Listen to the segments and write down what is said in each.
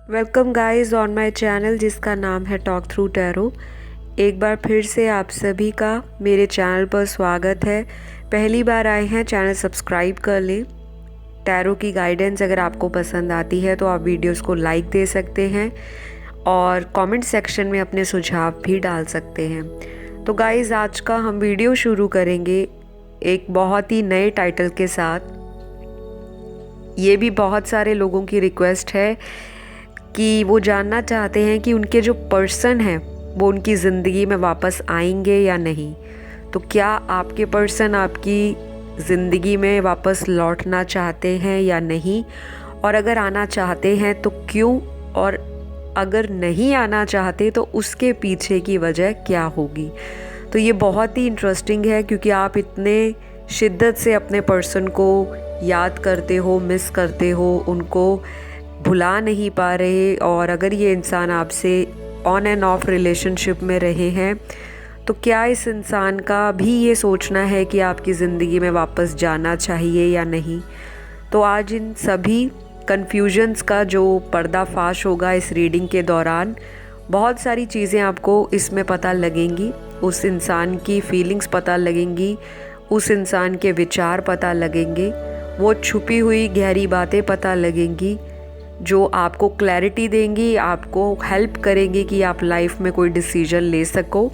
Welcome guys on my channel जिसका नाम है टॉक थ्रू टैरो। एक बार फिर से आप सभी का मेरे चैनल पर स्वागत है। पहली बार आए हैं, चैनल सब्सक्राइब कर लें। टैरो की गाइडेंस अगर आपको पसंद आती है तो आप वीडियोस को लाइक दे सकते हैं और कमेंट सेक्शन में अपने सुझाव भी डाल सकते हैं। तो गाइस, आज का हम वीडियो शुरू करेंगे एक बहुत ही नए टाइटल के साथ। ये भी बहुत सारे लोगों की रिक्वेस्ट है कि वो जानना चाहते हैं कि उनके जो पर्सन हैं वो उनकी ज़िंदगी में वापस आएंगे या नहीं। तो क्या आपके पर्सन आपकी ज़िंदगी में वापस लौटना चाहते हैं या नहीं, और अगर आना चाहते हैं तो क्यों, और अगर नहीं आना चाहते तो उसके पीछे की वजह क्या होगी। तो ये बहुत ही इंटरेस्टिंग है क्योंकि आप इतने शिद्दत से अपने पर्सन को याद करते हो, मिस करते हो, उनको भुला नहीं पा रहे। और अगर ये इंसान आपसे ऑन एंड ऑफ रिलेशनशिप में रहे हैं तो क्या इस इंसान का भी ये सोचना है कि आपकी ज़िंदगी में वापस जाना चाहिए या नहीं। तो आज इन सभी कन्फ्यूजन्स का जो पर्दाफाश होगा इस रीडिंग के दौरान, बहुत सारी चीज़ें आपको इसमें पता लगेंगी। उस इंसान की फीलिंग्स पता लगेंगी, उस इंसान के विचार पता लगेंगे, वो छुपी हुई गहरी बातें पता लगेंगी जो आपको क्लैरिटी देंगी, आपको हेल्प करेंगी कि आप लाइफ में कोई डिसीजन ले सको।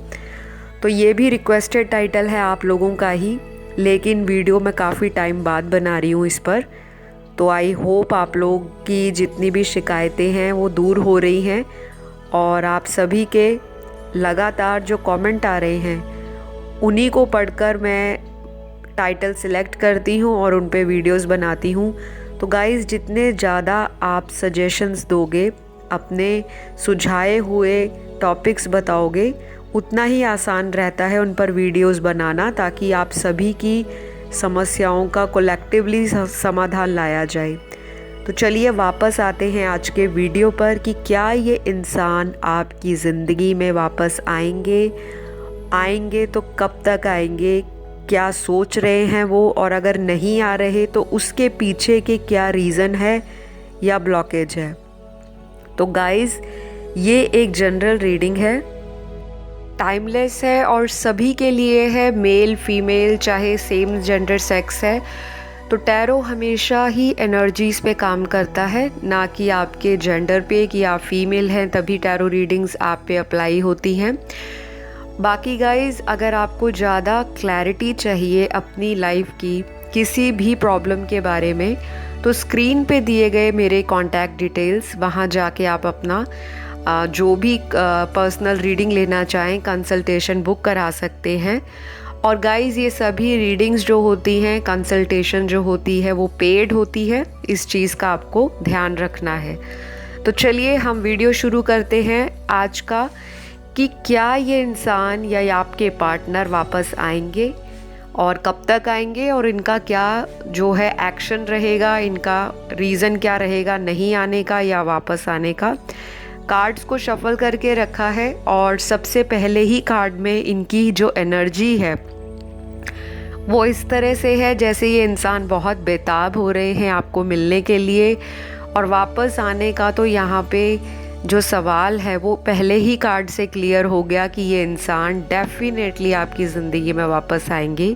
तो ये भी रिक्वेस्टेड टाइटल है आप लोगों का ही, लेकिन वीडियो मैं काफ़ी टाइम बाद बना रही हूँ इस पर। तो आई होप आप लोग की जितनी भी शिकायतें हैं वो दूर हो रही हैं, और आप सभी के लगातार जो कमेंट आ रहे हैं उन्हीं को पढ़कर मैं टाइटल सिलेक्ट करती हूँ और उन पे वीडियोस बनाती हूँ। तो गाइज़, जितने ज़्यादा आप सजेशंस दोगे, अपने सुझाए हुए टॉपिक्स बताओगे, उतना ही आसान रहता है उन पर वीडियोस बनाना, ताकि आप सभी की समस्याओं का कलेक्टिवली समाधान लाया जाए। तो चलिए वापस आते हैं आज के वीडियो पर कि क्या ये इंसान आपकी ज़िंदगी में वापस आएंगे तो कब तक आएंगे, क्या सोच रहे हैं वो, और अगर नहीं आ रहे तो उसके पीछे के क्या रीज़न है या ब्लॉकेज है। तो गाइज़, ये एक जनरल रीडिंग है, टाइमलेस है और सभी के लिए है, मेल फीमेल चाहे सेम जेंडर सेक्स है। तो टैरो हमेशा ही एनर्जीज़ पे काम करता है, ना कि आपके जेंडर पे कि आप फीमेल हैं तभी टैरो रीडिंग्स आप पे अप्लाई होती हैं। बाकी गाइज़, अगर आपको ज़्यादा क्लैरिटी चाहिए अपनी लाइफ की किसी भी प्रॉब्लम के बारे में, तो स्क्रीन पे दिए गए मेरे कॉन्टैक्ट डिटेल्स, वहाँ जाके आप अपना जो भी पर्सनल रीडिंग लेना चाहें कंसल्टेशन बुक करा सकते हैं। और गाइज़, ये सभी रीडिंग्स जो होती हैं, कंसल्टेशन जो होती है वो पेड होती है, इस चीज़ का आपको ध्यान रखना है। तो चलिए हम वीडियो शुरू करते हैं आज का कि क्या ये इंसान या आपके पार्टनर वापस आएंगे और कब तक आएंगे, और इनका क्या जो है एक्शन रहेगा, इनका रीज़न क्या रहेगा नहीं आने का या वापस आने का। कार्ड्स को शफल करके रखा है और सबसे पहले ही कार्ड में इनकी जो एनर्जी है वो इस तरह से है जैसे ये इंसान बहुत बेताब हो रहे हैं आपको मिलने के लिए और वापस आने का। तो यहाँ पे जो सवाल है वो पहले ही कार्ड से क्लियर हो गया कि ये इंसान डेफिनेटली आपकी ज़िंदगी में वापस आएंगे।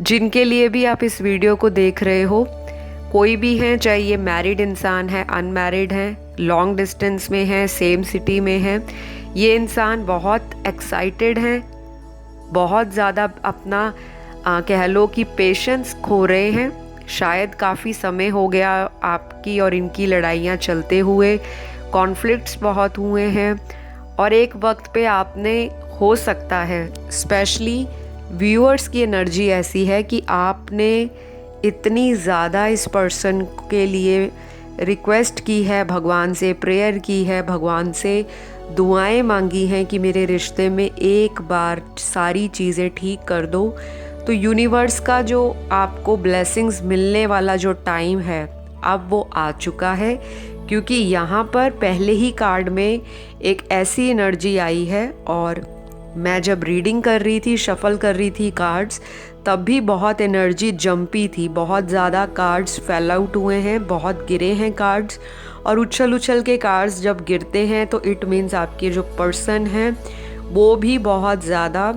जिनके लिए भी आप इस वीडियो को देख रहे हो, कोई भी हैं, चाहे ये मैरिड इंसान है, अनमैरिड हैं, लॉन्ग डिस्टेंस में हैं, सेम सिटी में हैं, ये इंसान बहुत एक्साइटेड हैं, बहुत ज़्यादा अपना कह लो कि पेशेंस खो रहे हैं। शायद काफ़ी समय हो गया आपकी और इनकी लड़ाइयाँ चलते हुए, कॉन्फ्लिक्ट्स बहुत हुए हैं, और एक वक्त पे आपने, हो सकता है स्पेशली व्यूअर्स की एनर्जी ऐसी है कि आपने इतनी ज़्यादा इस पर्सन के लिए रिक्वेस्ट की है, भगवान से प्रेयर की है, भगवान से दुआएं मांगी हैं कि मेरे रिश्ते में एक बार सारी चीज़ें ठीक कर दो। तो यूनिवर्स का जो आपको ब्लेसिंग्स मिलने वाला जो टाइम है अब वो आ चुका है, क्योंकि यहाँ पर पहले ही कार्ड में एक ऐसी एनर्जी आई है और मैं जब रीडिंग कर रही थी, शफल कर रही थी कार्ड्स, तब भी बहुत एनर्जी जंपी थी, बहुत ज़्यादा कार्ड्स फेल आउट हुए हैं, बहुत गिरे हैं कार्ड्स। और उछल उछल के कार्ड्स जब गिरते हैं तो इट मीन्स आपके जो पर्सन हैं वो भी बहुत ज़्यादा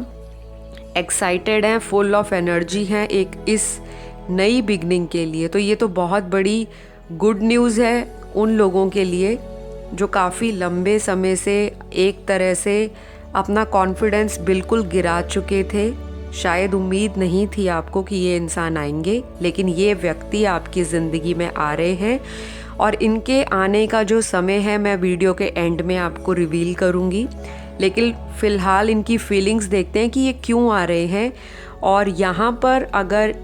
एक्साइटेड हैं, फुल ऑफ एनर्जी हैं एक इस नई बिगनिंग के लिए। तो ये तो बहुत बड़ी गुड न्यूज़ है उन लोगों के लिए जो काफ़ी लंबे समय से एक तरह से अपना कॉन्फिडेंस बिल्कुल गिरा चुके थे। शायद उम्मीद नहीं थी आपको कि ये इंसान आएंगे, लेकिन ये व्यक्ति आपकी ज़िंदगी में आ रहे हैं और इनके आने का जो समय है मैं वीडियो के एंड में आपको रिवील करूँगी। लेकिन फ़िलहाल इनकी फीलिंग्स देखते हैं कि ये क्यों आ रहे हैं। और यहाँ पर अगर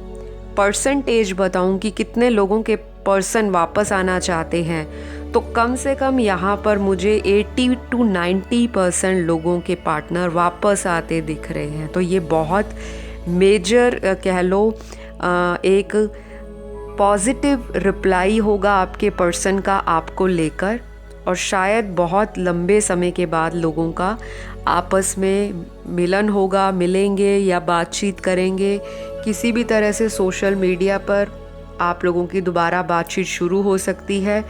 परसेंटेज बताऊँ कि कितने लोगों के पर्सन वापस आना चाहते हैं, तो कम से कम यहाँ पर मुझे 80 to 90% लोगों के पार्टनर वापस आते दिख रहे हैं। तो ये बहुत मेजर कह लो एक पॉजिटिव रिप्लाई होगा आपके पर्सन का आपको लेकर। और शायद बहुत लंबे समय के बाद लोगों का आपस में मिलन होगा, मिलेंगे या बातचीत करेंगे किसी भी तरह से। सोशल मीडिया पर आप लोगों की दोबारा बातचीत शुरू हो सकती है।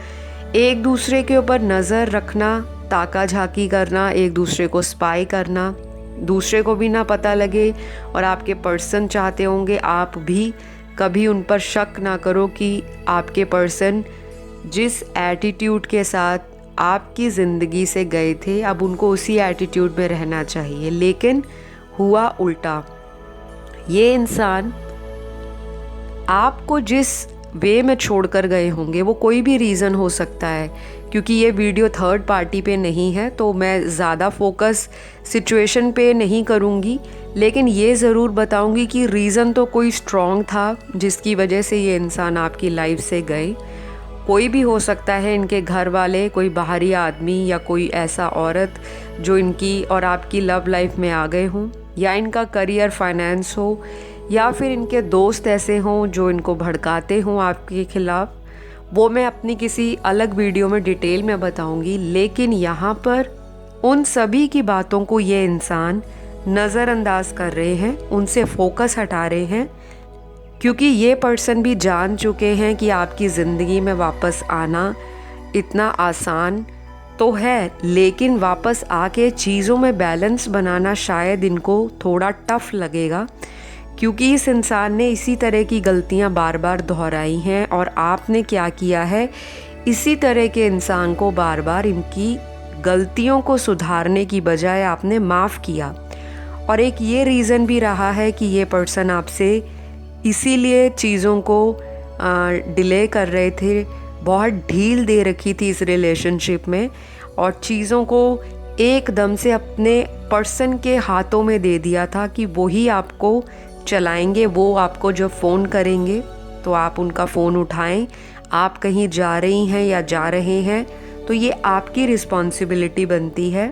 एक दूसरे के ऊपर नज़र रखना, ताका झाकी करना, एक दूसरे को स्पाई करना, दूसरे को भी ना पता लगे। और आपके पर्सन चाहते होंगे आप भी कभी उन पर शक ना करो कि आपके पर्सन जिस एटीट्यूड के साथ आपकी ज़िंदगी से गए थे अब उनको उसी एटीट्यूड में रहना चाहिए। लेकिन हुआ उल्टा। ये इंसान आपको जिस वे में छोड़कर गए होंगे, वो कोई भी रीज़न हो सकता है, क्योंकि ये वीडियो थर्ड पार्टी पे नहीं है तो मैं ज़्यादा फोकस सिचुएशन पे नहीं करूँगी। लेकिन ये ज़रूर बताऊँगी कि रीज़न तो कोई स्ट्रॉन्ग था जिसकी वजह से ये इंसान आपकी लाइफ से गए। कोई भी हो सकता है, इनके घर वाले, कोई बाहरी आदमी या कोई ऐसा औरत जो इनकी और आपकी लव लाइफ में आ गए हों, या इनका करियर, फाइनेंस हो, या फिर इनके दोस्त ऐसे हों जो इनको भड़काते हों आपके खिलाफ। वो मैं अपनी किसी अलग वीडियो में डिटेल में बताऊंगी। लेकिन यहाँ पर उन सभी की बातों को ये इंसान नज़रअंदाज कर रहे हैं, उनसे फोकस हटा रहे हैं, क्योंकि ये पर्सन भी जान चुके हैं कि आपकी ज़िंदगी में वापस आना इतना आसान तो है, लेकिन वापस आके चीज़ों में बैलेंस बनाना शायद इनको थोड़ा टफ लगेगा, क्योंकि इस इंसान ने इसी तरह की गलतियां बार बार दोहराई हैं। और आपने क्या किया है, इसी तरह के इंसान को बार बार इनकी गलतियों को सुधारने की बजाय आपने माफ़ किया। और एक ये रीज़न भी रहा है कि ये पर्सन आपसे इसीलिए चीज़ों को डिले कर रहे थे, बहुत ढील दे रखी थी इस रिलेशनशिप में, और चीज़ों को एकदम से अपने पर्सन के हाथों में दे दिया था कि वही आपको चलाएंगे। वो आपको जब फ़ोन करेंगे तो आप उनका फ़ोन उठाएं। आप कहीं जा रही हैं या जा रहे हैं तो ये आपकी रिस्पॉन्सिबिलिटी बनती है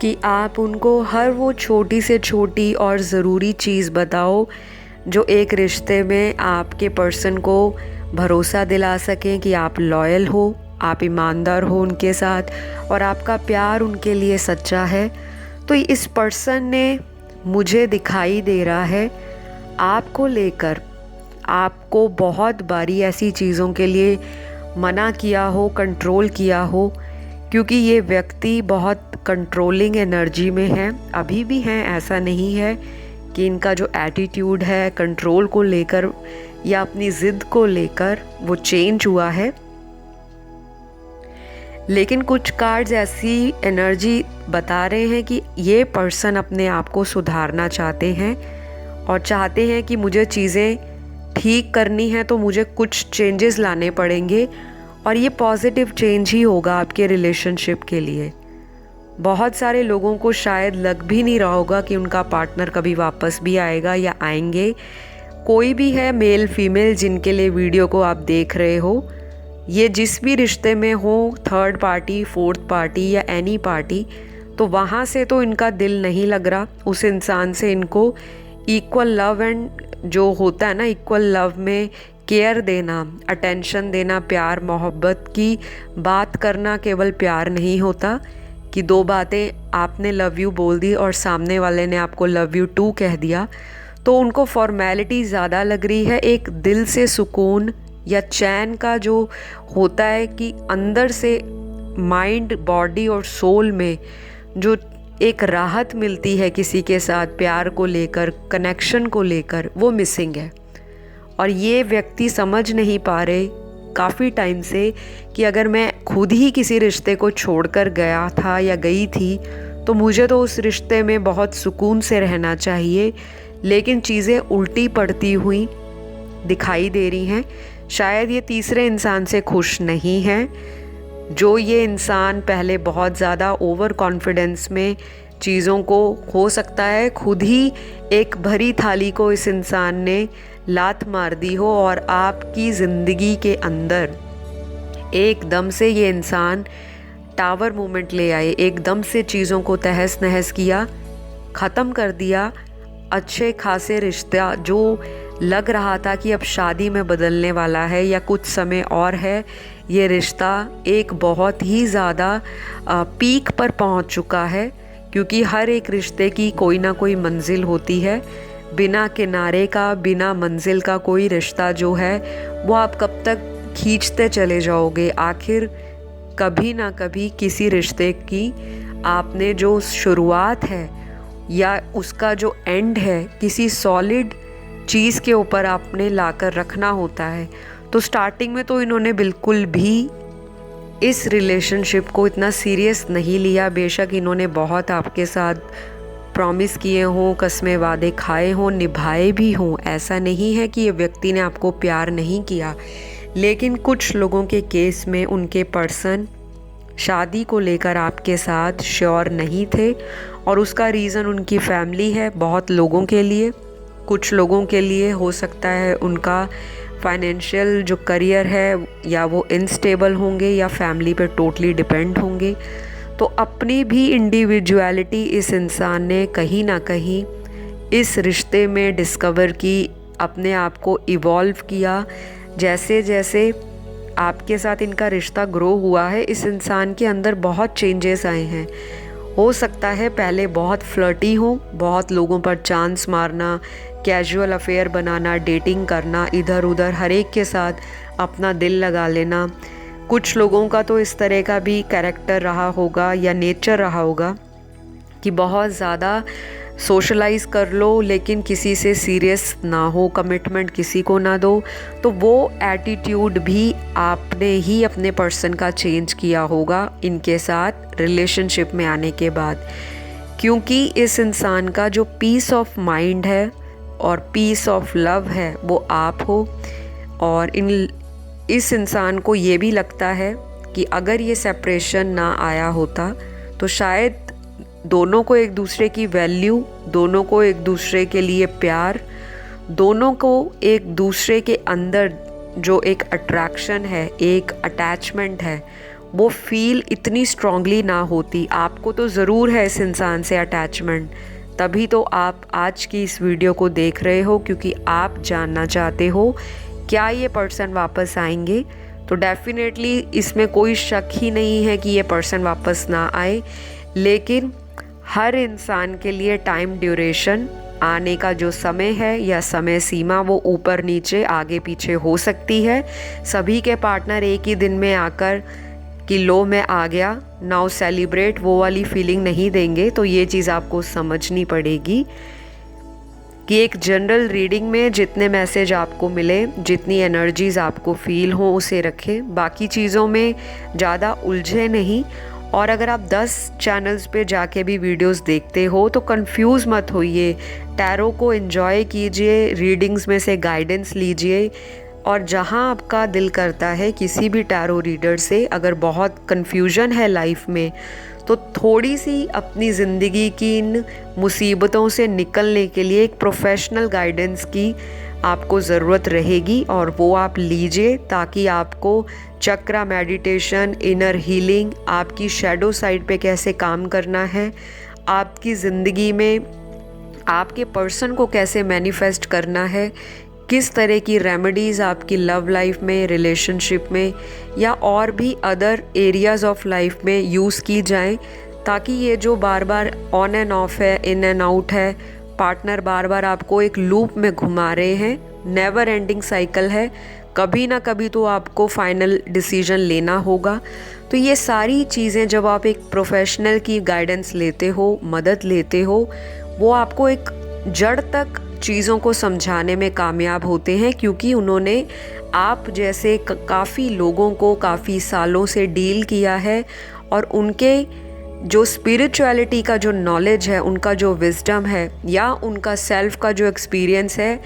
कि आप उनको हर वो छोटी से छोटी और ज़रूरी चीज़ बताओ जो एक रिश्ते में आपके पर्सन को भरोसा दिला सकें कि आप लॉयल हो, आप ईमानदार हो उनके साथ, और आपका प्यार उनके लिए सच्चा है। तो इस पर्सन ने मुझे दिखाई दे रहा है आपको लेकर, आपको बहुत बारी ऐसी चीज़ों के लिए मना किया हो, कंट्रोल किया हो, क्योंकि ये व्यक्ति बहुत कंट्रोलिंग एनर्जी में है, अभी भी हैं। ऐसा नहीं है कि इनका जो एटीट्यूड है कंट्रोल को लेकर या अपनी ज़िद को लेकर वो चेंज हुआ है। लेकिन कुछ कार्ड्स ऐसी एनर्जी बता रहे हैं कि ये पर्सन अपने आप को सुधारना चाहते हैं और चाहते हैं कि मुझे चीज़ें ठीक करनी है तो मुझे कुछ चेंजेस लाने पड़ेंगे, और ये पॉजिटिव चेंज ही होगा आपके रिलेशनशिप के लिए। बहुत सारे लोगों को शायद लग भी नहीं रहा होगा कि उनका पार्टनर कभी वापस भी आएगा या आएंगे। कोई भी है, मेल फीमेल, जिनके लिए वीडियो को आप देख रहे हो, ये जिस भी रिश्ते में हो, थर्ड पार्टी, फोर्थ पार्टी या एनी पार्टी, तो वहाँ से तो इनका दिल नहीं लग रहा उस इंसान से। इनको इक्वल लव एंड जो होता है ना, इक्वल लव में केयर देना, अटेंशन देना, प्यार मोहब्बत की बात करना केवल प्यार नहीं होता कि 2 बातें आपने लव यू बोल दी और सामने वाले ने आपको लव यू टू कह दिया, तो उनको फॉर्मेलिटी ज़्यादा लग रही है। एक दिल से सुकून या चैन का जो होता है कि अंदर से माइंड, बॉडी और सोल में जो एक राहत मिलती है किसी के साथ प्यार को लेकर, कनेक्शन को लेकर, वो मिसिंग है। और ये व्यक्ति समझ नहीं पा रहे काफ़ी टाइम से कि अगर मैं खुद ही किसी रिश्ते को छोड़कर गया था या गई थी तो मुझे तो उस रिश्ते में बहुत सुकून से रहना चाहिए, लेकिन चीज़ें उल्टी पड़ती हुई दिखाई दे रही हैं। शायद ये तीसरे इंसान से खुश नहीं है। जो ये इंसान पहले बहुत ज़्यादा ओवर कॉन्फिडेंस में चीज़ों को, हो सकता है खुद ही एक भरी थाली को इस इंसान ने लात मार दी हो और आपकी ज़िंदगी के अंदर एकदम से ये इंसान टावर मोमेंट ले आए, एकदम से चीज़ों को तहस नहस किया, ख़त्म कर दिया। अच्छे खासे रिश्ता जो लग रहा था कि अब शादी में बदलने वाला है या कुछ समय और है, ये रिश्ता एक बहुत ही ज़्यादा पीक पर पहुंच चुका है। क्योंकि हर एक रिश्ते की कोई ना कोई मंजिल होती है। बिना किनारे का, बिना मंजिल का कोई रिश्ता जो है वो आप कब तक खींचते चले जाओगे। आखिर कभी ना कभी किसी रिश्ते की आपने जो शुरुआत है या उसका जो एंड है, किसी सॉलिड चीज़ के ऊपर आपने लाकर रखना होता है। तो स्टार्टिंग में तो इन्होंने बिल्कुल भी इस रिलेशनशिप को इतना सीरियस नहीं लिया। बेशक इन्होंने बहुत आपके साथ प्रॉमिस किए हों, कस्में वादे खाए हों, निभाए भी हों। ऐसा नहीं है कि ये व्यक्ति ने आपको प्यार नहीं किया, लेकिन कुछ लोगों के केस में उनके पर्सन शादी को लेकर आपके साथ श्योर नहीं थे और उसका रीज़न उनकी फैमिली है। बहुत लोगों के लिए, कुछ लोगों के लिए हो सकता है उनका फाइनेंशियल जो करियर है या वो इनस्टेबल होंगे या फैमिली पे टोटली डिपेंड होंगे। तो अपनी भी इंडिविजुअलिटी इस इंसान ने कहीं ना कहीं इस रिश्ते में डिस्कवर की, अपने आप को इवॉल्व किया। जैसे जैसे आपके साथ इनका रिश्ता ग्रो हुआ है, इस इंसान के अंदर बहुत चेंजेस आए हैं। हो सकता है पहले बहुत फ्लर्टी हो, बहुत लोगों पर चांस मारना, कैजुअल अफेयर बनाना, डेटिंग करना, इधर उधर हर एक के साथ अपना दिल लगा लेना। कुछ लोगों का तो इस तरह का भी कैरेक्टर रहा होगा या नेचर रहा होगा कि बहुत ज़्यादा सोशलाइज़ कर लो लेकिन किसी से सीरियस ना हो, कमिटमेंट किसी को ना दो। तो वो एटीट्यूड भी आपने ही अपने पर्सन का चेंज किया होगा इनके साथ रिलेशनशिप में आने के बाद। क्योंकि इस इंसान का जो पीस ऑफ माइंड है और पीस ऑफ लव है वो आप हो। और इस इंसान को ये भी लगता है कि अगर ये सेपरेशन ना आया होता तो शायद दोनों को एक दूसरे की वैल्यू, दोनों को एक दूसरे के लिए प्यार, दोनों को एक दूसरे के अंदर जो एक अट्रैक्शन है, एक अटैचमेंट है, वो फील इतनी स्ट्रांगली ना होती। आपको तो ज़रूर है इस इंसान से अटैचमेंट, तभी तो आप आज की इस वीडियो को देख रहे हो, क्योंकि आप जानना चाहते हो क्या ये पर्सन वापस आएंगे। तो डेफिनेटली इसमें कोई शक ही नहीं है कि ये पर्सन वापस ना आए, लेकिन हर इंसान के लिए टाइम ड्यूरेशन, आने का जो समय है या समय सीमा, वो ऊपर नीचे आगे पीछे हो सकती है। सभी के पार्टनर एक ही दिन में आकर कि लो मैं आ गया, नाउ सेलिब्रेट, वो वाली फीलिंग नहीं देंगे। तो ये चीज़ आपको समझनी पड़ेगी कि एक जनरल रीडिंग में जितने मैसेज आपको मिले, जितनी एनर्जीज़ आपको फील हो, उसे रखें। बाकी चीज़ों में ज़्यादा उलझे नहीं। और अगर आप 10 चैनल्स पे जाके भी वीडियोस देखते हो तो कंफ्यूज मत होइए। टैरो को एंजॉय कीजिए, रीडिंग्स में से गाइडेंस लीजिए, और जहां आपका दिल करता है किसी भी टैरो रीडर से, अगर बहुत कंफ्यूजन है लाइफ में, तो थोड़ी सी अपनी ज़िंदगी की इन मुसीबतों से निकलने के लिए एक प्रोफेशनल गाइडेंस की आपको ज़रूरत रहेगी, और वो आप लीजिए ताकि आपको चक्रा मेडिटेशन, इनर हीलिंग, आपकी शैडो साइड पे कैसे काम करना है, आपकी ज़िंदगी में आपके पर्सन को कैसे मैनिफेस्ट करना है, किस तरह की रेमेडीज़ आपकी लव लाइफ में, रिलेशनशिप में या और भी अदर एरियाज़ ऑफ लाइफ में यूज़ की जाएं, ताकि ये जो बार बार ऑन एंड ऑफ है, इन एंड आउट है, पार्टनर बार बार आपको एक लूप में घुमा रहे हैं, नेवर एंडिंग साइकिल है, कभी ना कभी तो आपको फाइनल डिसीजन लेना होगा। तो ये सारी चीज़ें जब आप एक प्रोफेशनल की गाइडेंस लेते हो, मदद लेते हो, वो आपको एक जड़ तक चीज़ों को समझाने में कामयाब होते हैं, क्योंकि उन्होंने आप जैसे काफ़ी लोगों को काफ़ी सालों से डील किया है और उनके जो स्पिरिचुअलिटी का जो नॉलेज है, उनका जो विजडम है या उनका सेल्फ का जो एक्सपीरियंस है,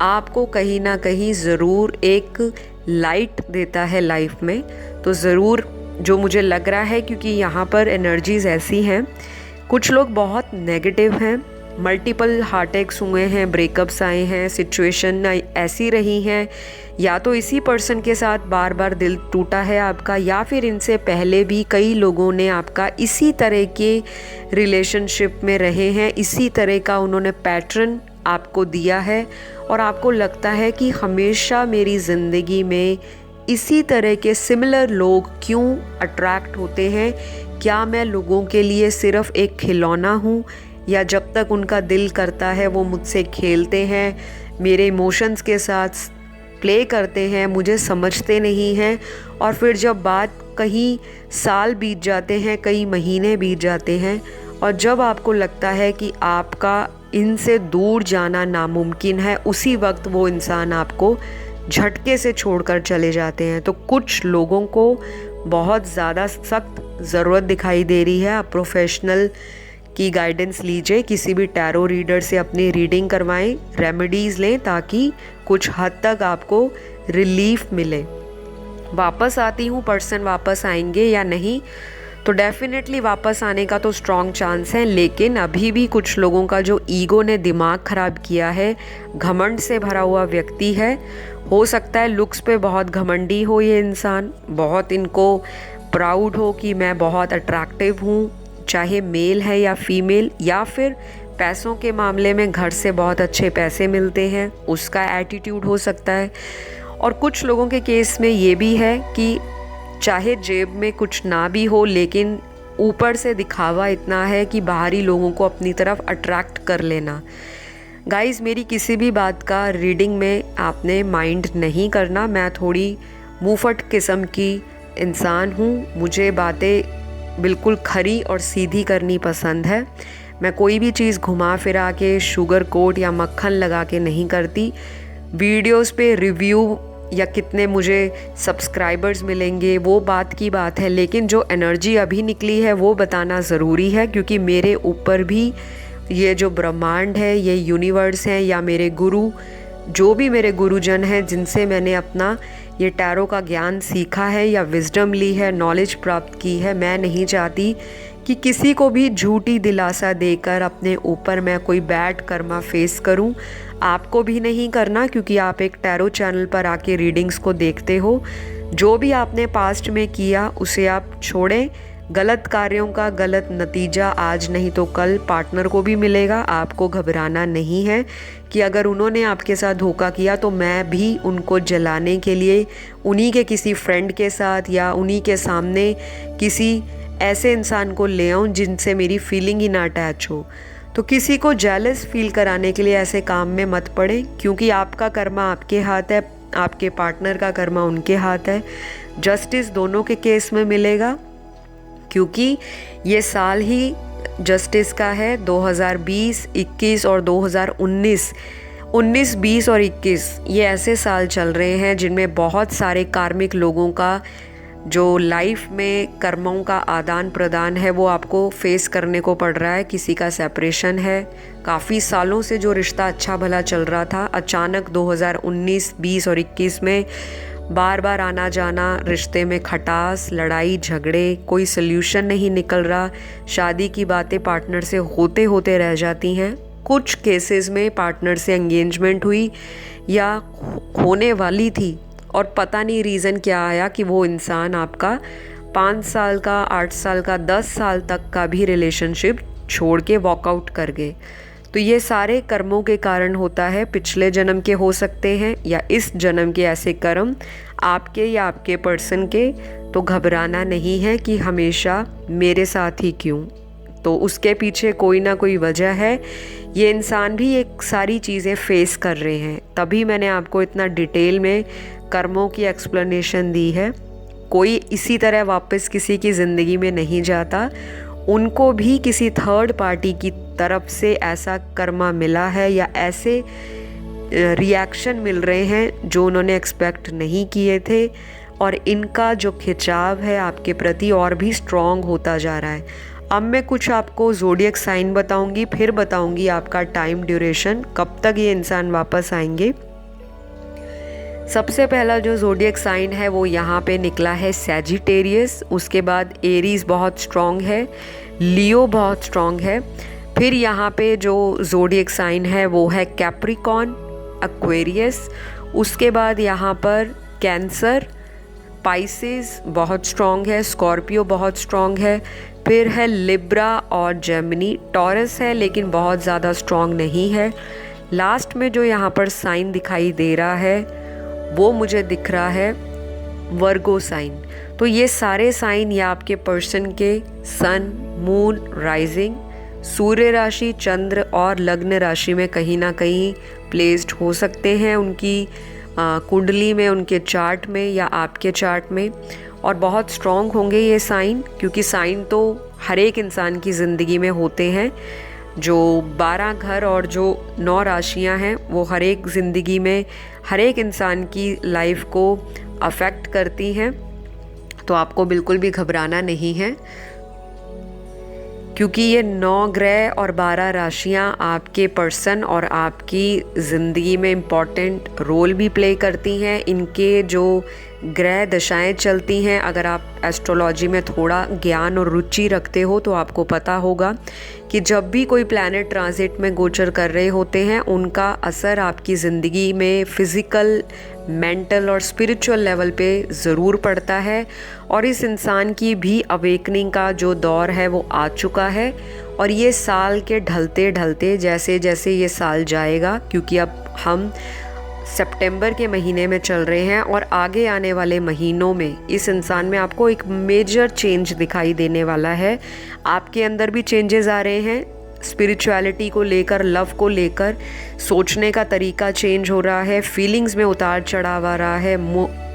आपको कहीं ना कहीं ज़रूर एक लाइट देता है लाइफ में। तो ज़रूर जो मुझे लग रहा है, क्योंकि यहाँ पर एनर्जीज़ ऐसी हैं, कुछ लोग बहुत नेगेटिव हैं, मल्टीपल हार्ट अटैक्स हुए हैं, ब्रेकअप्स आए हैं, सिचुएशन ऐसी रही हैं, या तो इसी पर्सन के साथ बार बार दिल टूटा है आपका, या फिर इनसे पहले भी कई लोगों ने आपका इसी तरह के रिलेशनशिप में रहे हैं, इसी तरह का उन्होंने पैटर्न आपको दिया है और आपको लगता है कि हमेशा मेरी ज़िंदगी में इसी तरह के सिमिलर लोग क्यों अट्रैक्ट होते हैं। क्या मैं लोगों के लिए सिर्फ़ एक खिलौना हूँ, या जब तक उनका दिल करता है वो मुझसे खेलते हैं, मेरे इमोशंस के साथ प्ले करते हैं, मुझे समझते नहीं हैं, और फिर जब बात कहीं साल बीत जाते हैं, कई महीने बीत जाते हैं, और जब आपको लगता है कि आपका इनसे दूर जाना नामुमकिन है, उसी वक्त वो इंसान आपको झटके से छोड़कर चले जाते हैं। तो कुछ लोगों को बहुत ज़्यादा सख्त ज़रूरत दिखाई दे रही है। आप प्रोफेशनल की गाइडेंस लीजिए, किसी भी टैरो रीडर से अपनी रीडिंग करवाएं, रेमेडीज़ लें, ताकि कुछ हद तक आपको रिलीफ मिले। वापस आती हूँ, पर्सन वापस आएंगे या नहीं, तो डेफिनेटली वापस आने का तो स्ट्रॉन्ग चांस है, लेकिन अभी भी कुछ लोगों का जो ईगो ने दिमाग ख़राब किया है, घमंड से भरा हुआ व्यक्ति है। हो सकता है लुक्स पे बहुत घमंडी हो ये इंसान, बहुत इनको प्राउड हो कि मैं बहुत अट्रैक्टिव हूँ, चाहे मेल है या फीमेल, या फिर पैसों के मामले में घर से बहुत अच्छे पैसे मिलते हैं, उसका एटीट्यूड हो सकता है। और कुछ लोगों के केस में ये भी है कि चाहे जेब में कुछ ना भी हो, लेकिन ऊपर से दिखावा इतना है कि बाहरी लोगों को अपनी तरफ अट्रैक्ट कर लेना। गाइस, मेरी किसी भी बात का रीडिंग में आपने माइंड नहीं करना। मैं थोड़ी मुंहफट किस्म की इंसान हूँ, मुझे बातें बिल्कुल खरी और सीधी करनी पसंद है। मैं कोई भी चीज़ घुमा फिरा के शुगर कोट या मक्खन लगा के नहीं करती। वीडियोस पे रिव्यू या कितने मुझे सब्सक्राइबर्स मिलेंगे वो बात की बात है, लेकिन जो एनर्जी अभी निकली है वो बताना ज़रूरी है, क्योंकि मेरे ऊपर भी ये जो ब्रह्मांड है, ये यूनिवर्स है, या मेरे गुरु, जो भी मेरे गुरुजन हैं जिनसे मैंने अपना ये टैरो का ज्ञान सीखा है या विजडम ली है, नॉलेज प्राप्त की है, मैं नहीं चाहती कि किसी को भी झूठी दिलासा देकर अपने ऊपर मैं कोई बैड कर्मा फेस करूं। आपको भी नहीं करना, क्योंकि आप एक टैरो चैनल पर आके रीडिंग्स को देखते हो। जो भी आपने पास्ट में किया उसे आप छोड़ें। गलत कार्यों का गलत नतीजा आज नहीं तो कल पार्टनर को भी मिलेगा। आपको घबराना नहीं है कि अगर उन्होंने आपके साथ धोखा किया तो मैं भी उनको जलाने के लिए उन्हीं के किसी फ्रेंड के साथ या उन्हीं के सामने किसी ऐसे इंसान को ले आऊँ जिनसे मेरी फीलिंग ही ना अटैच हो। तो किसी को जेलस फील कराने के लिए ऐसे काम में मत पड़े, क्योंकि आपका कर्मा आपके हाथ है, आपके पार्टनर का कर्मा उनके हाथ है। जस्टिस दोनों के केस में मिलेगा, क्योंकि ये साल ही जस्टिस का है। 2020, 21 और 2019, 19, 20 और 21 ये ऐसे साल चल रहे हैं जिनमें बहुत सारे कार्मिक लोगों का जो लाइफ में कर्मों का आदान प्रदान है वो आपको फेस करने को पड़ रहा है। किसी का सेपरेशन है, काफ़ी सालों से जो रिश्ता अच्छा भला चल रहा था, अचानक 2019, 20 और 21 में बार बार आना जाना, रिश्ते में खटास, लड़ाई झगड़े, कोई सल्यूशन नहीं निकल रहा, शादी की बातें पार्टनर से होते होते रह जाती हैं। कुछ केसेस में पार्टनर से एंगेजमेंट हुई या होने वाली थी और पता नहीं रीज़न क्या आया कि वो इंसान आपका 5 साल का, 8 साल का, 10 साल तक का भी रिलेशनशिप छोड़ के वॉकआउट कर गए। तो ये सारे कर्मों के कारण होता है। पिछले जन्म के हो सकते हैं या इस जन्म के ऐसे कर्म आपके या आपके पर्सन के। तो घबराना नहीं है कि हमेशा मेरे साथ ही क्यों। तो उसके पीछे कोई ना कोई वजह है। ये इंसान भी एक सारी चीज़ें फेस कर रहे हैं, तभी मैंने आपको इतना डिटेल में कर्मों की एक्सप्लेनेशन दी है। कोई इसी तरह वापस किसी की ज़िंदगी में नहीं जाता, उनको भी किसी थर्ड पार्टी की तरफ से ऐसा कर्मा मिला है या ऐसे रिएक्शन मिल रहे हैं जो उन्होंने एक्सपेक्ट नहीं किए थे, और इनका जो खिंचाव है आपके प्रति और भी स्ट्रॉन्ग होता जा रहा है। अब मैं कुछ आपको ज़ोडिएक साइन बताऊंगी, फिर बताऊंगी आपका टाइम ड्यूरेशन, कब तक ये इंसान वापस आएंगे। सबसे पहला जो ज़ोडिएक साइन है वो यहाँ पे निकला है सैजिटेरियस, उसके बाद एरीज बहुत स्ट्रॉन्ग है, लियो बहुत स्ट्रॉन्ग है, फिर यहाँ पे जो ज़ोडिएक साइन है वो है कैप्रिकॉन, एक्वेरियस, उसके बाद यहाँ पर कैंसर, पाइसेस बहुत स्ट्रॉन्ग है, स्कॉर्पियो बहुत स्ट्रॉन्ग है, फिर है लिब्रा और जेमिनी, टॉरस है लेकिन बहुत ज़्यादा स्ट्रॉन्ग नहीं है। लास्ट में जो यहाँ पर साइन दिखाई दे रहा है वो मुझे दिख रहा है वर्गो साइन। तो ये सारे साइन या आपके पर्सन के सन, मून, राइजिंग, सूर्य राशि, चंद्र और लग्न राशि में कहीं ना कहीं प्लेस्ड हो सकते हैं, उनकी कुंडली में, उनके चार्ट में या आपके चार्ट में, और बहुत स्ट्रॉन्ग होंगे ये साइन, क्योंकि साइन तो हर एक इंसान की ज़िंदगी में होते हैं। जो 12 घर और जो 9 राशियां हैं वो हर एक ज़िंदगी में हर एक इंसान की लाइफ को अफेक्ट करती हैं, तो आपको बिल्कुल भी घबराना नहीं है, क्योंकि ये 9 ग्रह और 12 राशियां आपके पर्सन और आपकी ज़िंदगी में इम्पॉर्टेंट रोल भी प्ले करती हैं। इनके जो ग्रह दशाएं चलती हैं, अगर आप एस्ट्रोलॉजी में थोड़ा ज्ञान और रुचि रखते हो तो आपको पता होगा कि जब भी कोई प्लैनेट ट्रांजिट में गोचर कर रहे होते हैं उनका असर आपकी ज़िंदगी में फ़िज़िकल, मेंटल और स्पिरिचुअल लेवल पे ज़रूर पड़ता है। और इस इंसान की भी अवेकनिंग का जो दौर है वो आ चुका है, और ये साल के ढलते ढलते जैसे जैसे ये साल जाएगा, क्योंकि अब हम सितंबर के महीने में चल रहे हैं और आगे आने वाले महीनों में इस इंसान में आपको एक मेजर चेंज दिखाई देने वाला है। आपके अंदर भी चेंजेस आ रहे हैं, स्पिरिचुअलिटी को लेकर, लव को लेकर सोचने का तरीका चेंज हो रहा है, फीलिंग्स में उतार चढ़ाव आ रहा है,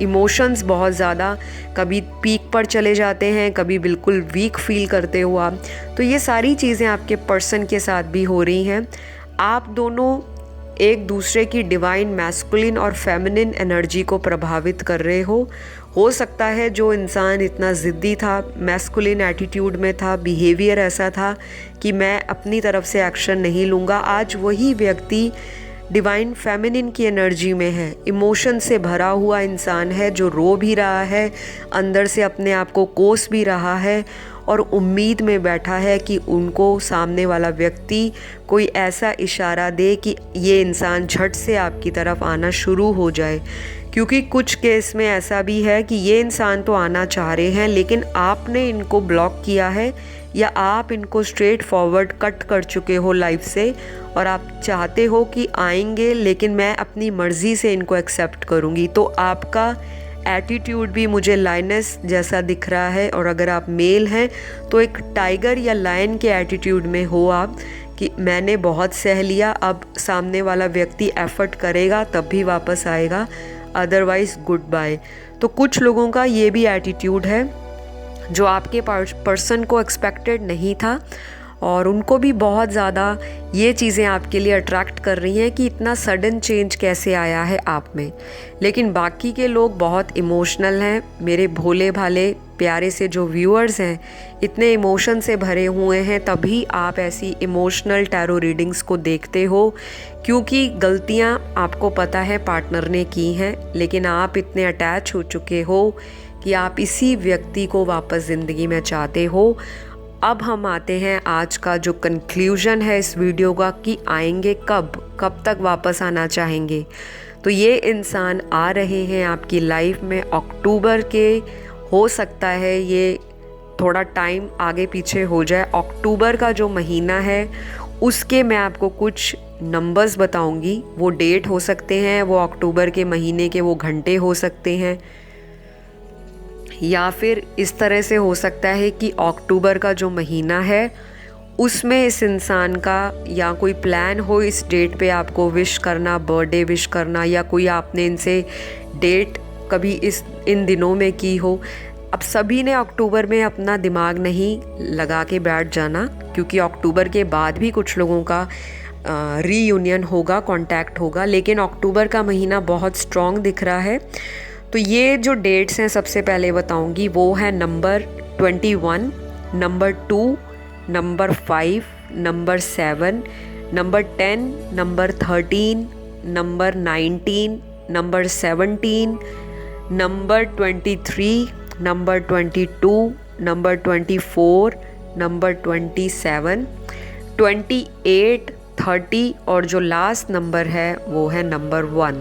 इमोशंस बहुत ज़्यादा कभी पीक पर चले जाते हैं, कभी बिल्कुल वीक फील करते हो आप। तो ये सारी चीज़ें आपके पर्सन के साथ भी हो रही हैं। आप दोनों एक दूसरे की डिवाइन मैस्कुलिन और फेमिनिन एनर्जी को प्रभावित कर रहे हो सकता है जो इंसान इतना ज़िद्दी था, मैस्कुलिन एटीट्यूड में था, बिहेवियर ऐसा था कि मैं अपनी तरफ से एक्शन नहीं लूँगा, आज वही व्यक्ति डिवाइन फेमिनिन की एनर्जी में है, इमोशन से भरा हुआ इंसान है जो रो भी रहा है, अंदर से अपने आप को कोस भी रहा है और उम्मीद में बैठा है कि उनको सामने वाला व्यक्ति कोई ऐसा इशारा दे कि ये इंसान झट से आपकी तरफ आना शुरू हो जाए। क्योंकि कुछ केस में ऐसा भी है कि ये इंसान तो आना चाह रहे हैं लेकिन आपने इनको ब्लॉक किया है या आप इनको स्ट्रेट फॉरवर्ड कट कर चुके हो लाइफ से, और आप चाहते हो कि आएंगे लेकिन मैं अपनी मर्ज़ी से इनको एक्सेप्ट करूँगी। तो आपका एटीट्यूड भी मुझे लायनस जैसा दिख रहा है, और अगर आप मेल हैं तो एक टाइगर या लायन के एटीट्यूड में हो आप कि मैंने बहुत सह लिया, अब सामने वाला व्यक्ति एफर्ट करेगा तब भी वापस आएगा, अदरवाइज़ गुड बाय। तो कुछ लोगों का ये भी एटीट्यूड है जो आपके पर्सन को एक्सपेक्टेड नहीं था, और उनको भी बहुत ज़्यादा ये चीज़ें आपके लिए अट्रैक्ट कर रही हैं कि इतना सडन चेंज कैसे आया है आप में। लेकिन बाकी के लोग बहुत इमोशनल हैं। मेरे भोले भाले प्यारे से जो व्यूअर्स हैं इतने इमोशन से भरे हुए हैं, तभी आप ऐसी इमोशनल टैरो रीडिंग्स को देखते हो, क्योंकि गलतियां आपको पता है पार्टनर ने की हैं, लेकिन आप इतने अटैच हो चुके हो कि आप इसी व्यक्ति को वापस ज़िंदगी में चाहते हो। अब हम आते हैं आज का जो कंक्लूजन है इस वीडियो का कि आएंगे कब तक वापस आना चाहेंगे। तो ये इंसान आ रहे हैं आपकी लाइफ में अक्टूबर के, हो सकता है ये थोड़ा टाइम आगे पीछे हो जाए। अक्टूबर का जो महीना है उसके मैं आपको कुछ नंबर्स बताऊंगी, वो डेट हो सकते हैं, वो अक्टूबर के महीने के वो घंटे हो सकते हैं, या फिर इस तरह से हो सकता है कि अक्टूबर का जो महीना है उसमें इस इंसान का या कोई प्लान हो इस डेट पे आपको विश करना, बर्थडे विश करना, या कोई आपने इनसे डेट कभी इन दिनों में की हो। अब सभी ने अक्टूबर में अपना दिमाग नहीं लगा के बैठ जाना, क्योंकि अक्टूबर के बाद भी कुछ लोगों का रीयूनियन होगा, कांटेक्ट होगा, लेकिन अक्टूबर का महीना बहुत स्ट्रॉन्ग दिख रहा है। तो ये जो डेट्स हैं सबसे पहले बताऊंगी, वो है number 21, number 2, number 5, number 7, number 10, number 13, number 19, number 17, number 23, number 22, number 24, number 27, 28, 30 और जो लास्ट नंबर है वो है नंबर 1।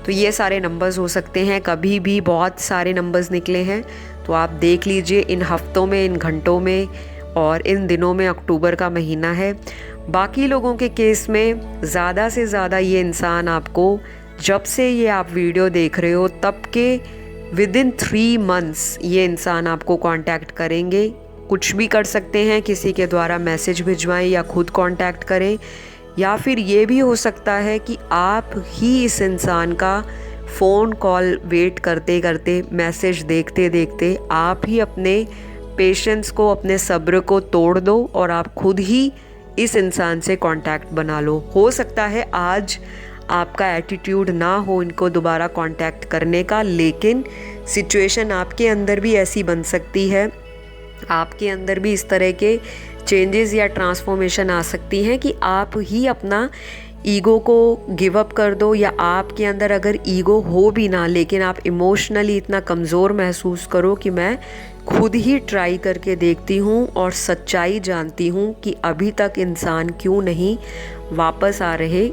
तो ये सारे नंबर्स हो सकते हैं, कभी भी बहुत सारे नंबर्स निकले हैं। तो आप देख लीजिए इन हफ्तों में, इन घंटों में और इन दिनों में अक्टूबर का महीना है। बाकी लोगों के केस में ज़्यादा से ज़्यादा ये इंसान आपको, जब से ये आप वीडियो देख रहे हो तब के विदिन 3 मंथ्स ये इंसान आपको कांटेक्ट करेंगे। कुछ भी कर सकते हैं, किसी के द्वारा मैसेज भिजवाएं या खुद कांटेक्ट करें, या फिर ये भी हो सकता है कि आप ही इस इंसान का फ़ोन कॉल वेट करते करते, मैसेज देखते देखते आप ही अपने पेशेंस को, अपने सब्र को तोड़ दो और आप खुद ही इस इंसान से कांटेक्ट बना लो। हो सकता है आज आपका एटीट्यूड ना हो इनको दोबारा कांटेक्ट करने का, लेकिन सिचुएशन आपके अंदर भी ऐसी बन सकती है, आपके अंदर भी इस तरह के चेंजेस या ट्रांसफॉर्मेशन आ सकती हैं कि आप ही अपना ईगो को गिव अप कर दो, या आपके अंदर अगर ईगो हो भी ना, लेकिन आप इमोशनली इतना कमज़ोर महसूस करो कि मैं खुद ही ट्राई करके देखती हूँ और सच्चाई जानती हूँ कि अभी तक इंसान क्यों नहीं वापस आ रहे,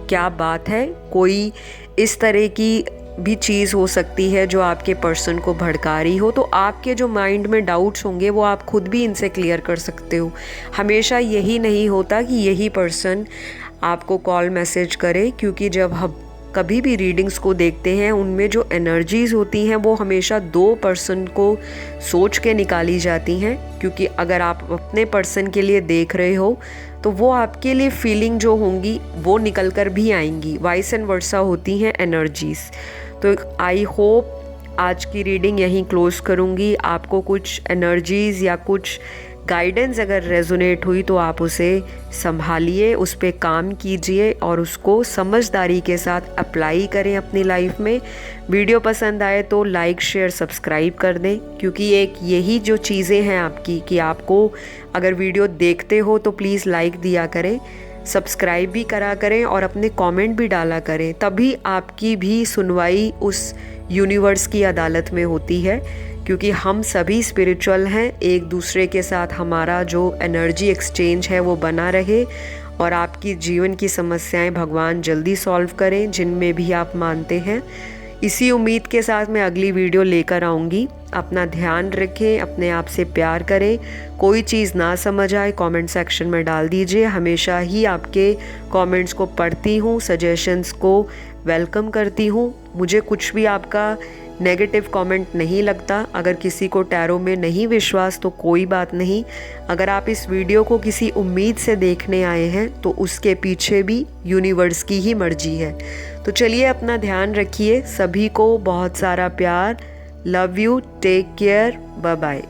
क्या बात है। कोई इस तरह की भी चीज़ हो सकती है जो आपके पर्सन को भड़का रही हो। तो आपके जो माइंड में डाउट्स होंगे वो आप खुद भी इनसे क्लियर कर सकते हो। हमेशा यही नहीं होता कि यही पर्सन आपको कॉल मैसेज करे, क्योंकि जब हम कभी भी रीडिंग्स को देखते हैं उनमें जो एनर्जीज़ होती हैं वो हमेशा 2 पर्सन को सोच के निकाली जाती हैं। क्योंकि अगर आप अपने पर्सन के लिए देख रहे हो तो वो आपके लिए फीलिंग जो होंगी वो निकल कर भी आएंगी, वाइस एंड वर्सा होती हैं एनर्जीज़। तो आई होप आज की रीडिंग यहीं क्लोज करूँगी। आपको कुछ एनर्जीज़ या कुछ गाइडेंस अगर रेजोनेट हुई तो आप उसे संभालिए, उस पर काम कीजिए और उसको समझदारी के साथ अप्लाई करें अपनी लाइफ में। वीडियो पसंद आए तो लाइक, शेयर, सब्सक्राइब कर दें, क्योंकि एक यही जो चीज़ें हैं आपकी कि आपको अगर वीडियो देखते हो तो प्लीज़ लाइक दिया करें, सब्सक्राइब भी करा करें और अपने कमेंट भी डाला करें, तभी आपकी भी सुनवाई उस यूनिवर्स की अदालत में होती है। क्योंकि हम सभी स्पिरिचुअल हैं, एक दूसरे के साथ हमारा जो एनर्जी एक्सचेंज है वो बना रहे और आपकी जीवन की समस्याएं भगवान जल्दी सॉल्व करें, जिनमें भी आप मानते हैं। इसी उम्मीद के साथ मैं अगली वीडियो लेकर आऊँगी। अपना ध्यान रखें, अपने आप से प्यार करें। कोई चीज़ ना समझ आए कमेंट सेक्शन में डाल दीजिए, हमेशा ही आपके कमेंट्स को पढ़ती हूँ, सजेशंस को वेलकम करती हूँ। मुझे कुछ भी आपका नेगेटिव कमेंट नहीं लगता। अगर किसी को टैरो में नहीं विश्वास तो कोई बात नहीं, अगर आप इस वीडियो को किसी उम्मीद से देखने आए हैं तो उसके पीछे भी यूनिवर्स की ही मर्जी है। तो चलिए अपना ध्यान रखिए, सभी को बहुत सारा प्यार। Love you, take care, bye bye.